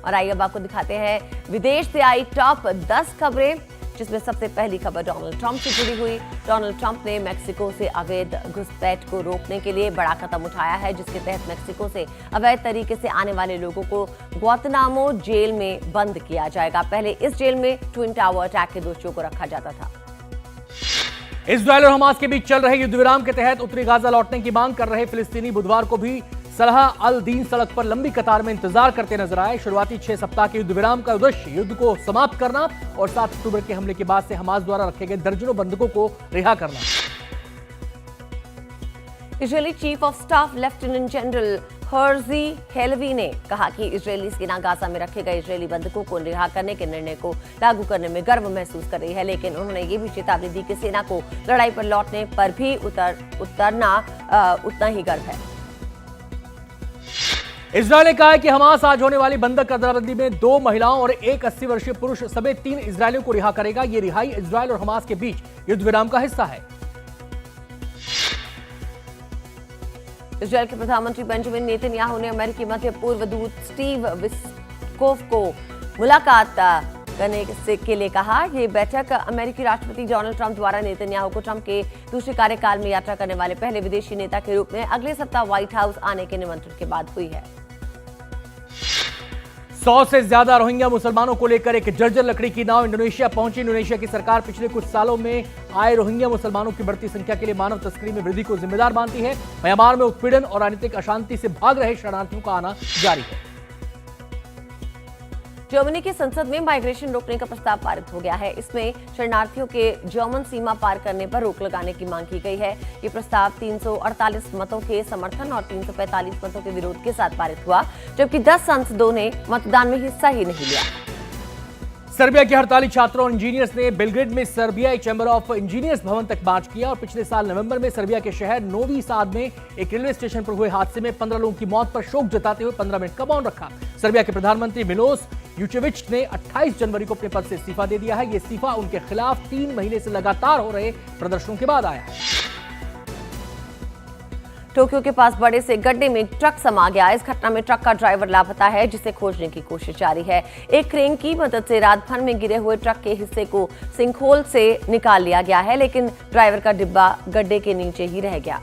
और आइए अब आपको दिखाते हैं विदेश से आई टॉप 10 खबरें, जिसमें सबसे पहली खबर डोनाल्ड ट्रंप से जुड़ी हुई। डोनाल्ड ट्रंप ने मेक्सिको से अवैध घुसपैठ को रोकने के लिए बड़ा कदम उठाया है, जिसके तहत मेक्सिको से अवैध तरीके से आने वाले लोगों को ग्वातनामो जेल में बंद किया जाएगा। पहले इस जेल में ट्विन टावर अटैक के दोषियों को रखा जाता था। इजरायल और हमास के बीच चल रहे युद्ध विराम के तहत उत्तरी गाजा लौटने की मांग कर रहे फिलिस्तीनी बुधवार को भी सलाह अल दीन सड़क पर लंबी कतार में इंतजार करते नजर आए। शुरुआती 6 सप्ताह के युद्ध विराम का उद्देश्य युद्ध को समाप्त करना और 7 अक्टूबर के हमले के बाद से हमास द्वारा रखे गए दर्जनों बंधकों को रिहा करना। Israeli chief of staff lieutenant general Herzi Halevi ने कहा कि इजरायली सेना गाजा में रखे गए इजरायली बंधकों को रिहा करने के निर्णय को लागू करने में गर्व महसूस कर रही है, लेकिन उन्होंने ये भी चेतावनी दी कि सेना को लड़ाई पर लौटने पर भी उतरना उतना ही गर्व है। इजरायल ने कहा है कि हमास आज होने वाली बंधक अदलाबंदी में 2 महिलाओं और एक 80 वर्षीय पुरुष समेत 3 इजरायलियों को रिहा करेगा। यह रिहाई इजरायल और हमास के बीच युद्ध विराम का हिस्सा है। इजरायल के प्रधानमंत्री बेंजामिन नेतन्याहू ने अमेरिकी मध्य पूर्व दूत स्टीव विस्कोफ को मुलाकात करने के लिए कहा। यह बैठक अमेरिकी राष्ट्रपति डोनाल्ड ट्रंप द्वारा नेतन्याहू को ट्रंप के दूसरे कार्यकाल में यात्रा करने वाले पहले विदेशी नेता के रूप में अगले सप्ताह व्हाइट हाउस आने के निमंत्रण के बाद हुई है। 100 से ज्यादा रोहिंग्या मुसलमानों को लेकर एक जर्जर लकड़ी की नाव इंडोनेशिया पहुंची। इंडोनेशिया की सरकार पिछले कुछ सालों में आए रोहिंग्या मुसलमानों की बढ़ती संख्या के लिए मानव तस्करी में वृद्धि को जिम्मेदार मानती है। म्यांमार में उत्पीड़न और राजनीतिक अशांति से भाग रहे शरणार्थियों का आना जारी है। जर्मनी की संसद में माइग्रेशन रोकने का प्रस्ताव पारित हो गया है। इसमें शरणार्थियों के जर्मन सीमा पार करने पर रोक लगाने की मांग की गई है। ये प्रस्ताव 348 मतों के समर्थन और 345 मतों के विरोध के साथ पारित हुआ, जबकि 10 सांसदों ने मतदान में हिस्सा ही नहीं लिया। सर्बिया के हड़ताली छात्रों और इंजीनियर्स ने बेलग्रेड में सर्बियाई चैंबर ऑफ इंजीनियर्स भवन तक मार्च किया और पिछले साल नवंबर में सर्बिया के शहर नोवी साद में एक रेलवे स्टेशन पर हुए हादसे में 15 लोगों की मौत पर शोक जताते हुए 15 मिनट का मौन रखा। सर्बिया के प्रधानमंत्री मिलोस यूचेविच ने 28 जनवरी को अपने पद से इस्तीफा दे दिया है। यह इस्तीफा उनके खिलाफ 3 महीने से लगातार हो रहे प्रदर्शनों के बाद आया है। टोक्यो के पास बड़े से गड्ढे में ट्रक समा गया। इस घटना में ट्रक का ड्राइवर लापता है, जिसे खोजने की कोशिश जारी है। एक क्रेन की मदद से रात भर में गिरे हुए ट्रक के हिस्से को सिंकहोल से निकाल लिया गया है, लेकिन ड्राइवर का डिब्बा गड्ढे के नीचे ही रह गया।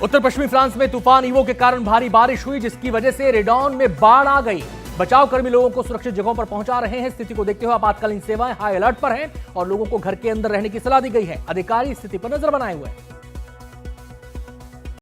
उत्तर पश्चिमी फ्रांस में तूफान ईवो के कारण भारी बारिश हुई, जिसकी वजह से रेडॉन में बाढ़ आ गई। बचाव कर्मी लोगों को सुरक्षित जगहों पर पहुंचा रहे हैं। स्थिति को देखते हुए आपातकालीन सेवाएं हाई अलर्ट पर हैं और लोगों को घर के अंदर रहने की सलाह दी गई है। अधिकारी स्थिति पर नजर बनाए हुए हैं।